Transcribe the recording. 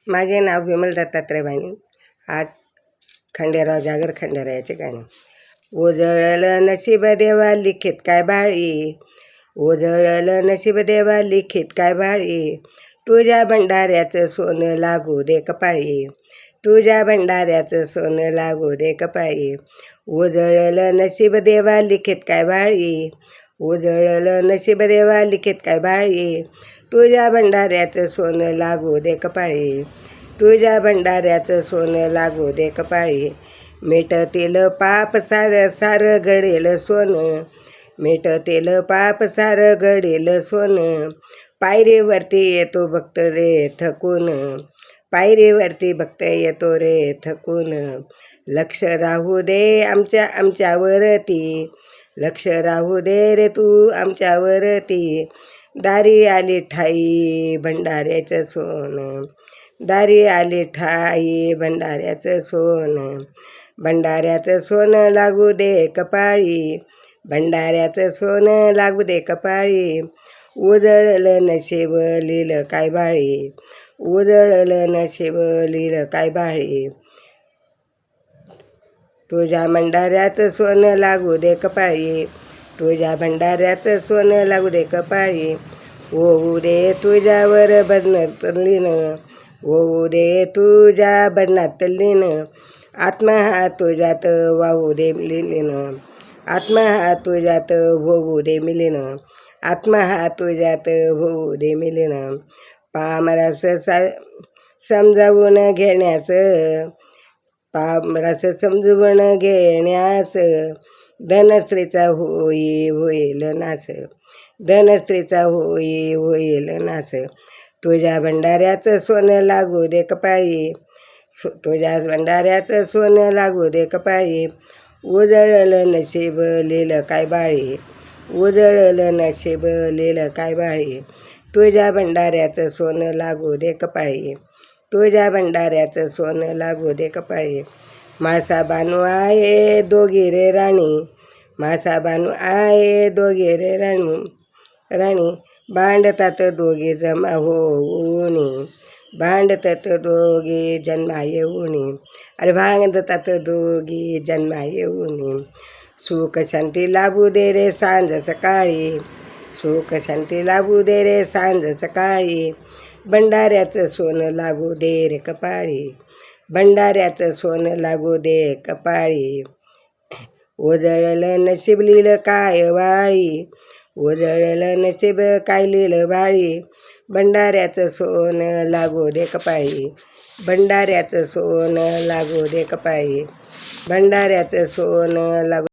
माझे नाव विमल दत्तात्रय बाणी. आज खंडेराव जागर खंडेरायाचे गाणे. ओझळलं नशीब देवा लिखित काय बाळी, ओझळलं नशीब देवा लिखित काय बाळी, तुझ्या भंडाऱ्याचं सोनं लागू दे कपाळी, तुझ्या भंडाऱ्याचं सोनं लागू दे कपाळी. ओझळलं नशीब देवा लिखित काय बाळी, ओझळलं नशीब देवा लिखित काय बाळी, तुझ्या भंडाऱ्याचं सोनं लागू दे कपाळी, तुझ्या भंडाऱ्याचं सोनं लागू दे कपाळी. मिटतील पाप सारं सारं घडेल सोनं, मिटतील पाप सारं घडेल सोनं, पायरीवरती येतो भक्त रे थकून, पायरीवरती भक्त येतो रे थकून. लक्ष राहू दे आमच्यावरती, लक्ष राहू दे रे तू आमच्यावरती, दारी आली ठाई भंडाऱ्याचं सोनं, दारी आली ठाई भंडाऱ्याचं सोनं, भंडाऱ्याचं सोनं लागू दे कपाळी, भंडाऱ्याचं सोनं लागू दे कपाळी. उजळलं नशीब लिहिलं काय बाळी, उजळलं नशीब लिहिलं काय बाळी, तुझ्या भंडाऱ्याचं सोनं लागू दे कपाळी, तुझ्या भंडाऱ्याचं सोनं लागू दे कपाळी. होऊ दे तुझ्यावर बदनात लीन, होऊ दे तुझ्या बदनात लीन, आत्मा हा तुझ्यात वाहू दे मिलीन, आत्मा हा तुझ्यात होऊ दे मिलीन, आत्मा हा तुझ्यात होऊ दे मिलीन. पामरस समजावून घेण्यास, पामरस समजवून घेण्यास, धनश्रीचा होई होईल नाश, धनश्रीचा होई होईल नाश. तुझ्या भंडाऱ्याचं सोनं लागू दे कपाळी, तुझ्या भंडाऱ्याचं सोनं लागू दे कपाळी. उजळलं नशीब लिहिलं काय बाळी, उजळलं नशीब लिहिलं काय बाळी, तुझ्या भंडाऱ्याचं सोनं लागू दे कपाळी, तुझ्या भंडाऱ्याचं सोनं लागू दे कपाळी. मासा बानू आहे दोघी रे राणी, मासा बानू आहे दोघी रे राणी, भांडतात दोघी जमा होऊनी, भांडतात दोघी जन्मा येऊनी, अरे भांडतात दोघी जन्मा येऊनी. सुख शांती लाभू दे रे सांज सकाळी, सुख शांती लाभू दे रे सांज सकाळी, भंडाऱ्याचं सोनं लागू दे रे कपाळी, भंडाऱ्याचं सोनं लागू दे कपाळी. ओझळलं नशीब लिहिलं काय बाळी, ओझळलं नशीब काय लिहिलं बाळी, भंडाऱ्याचं सोनं लागू दे कपाळी, भंडाऱ्याचं सोनं लागू दे कपाळी, भंडाऱ्याचं सोनं लागू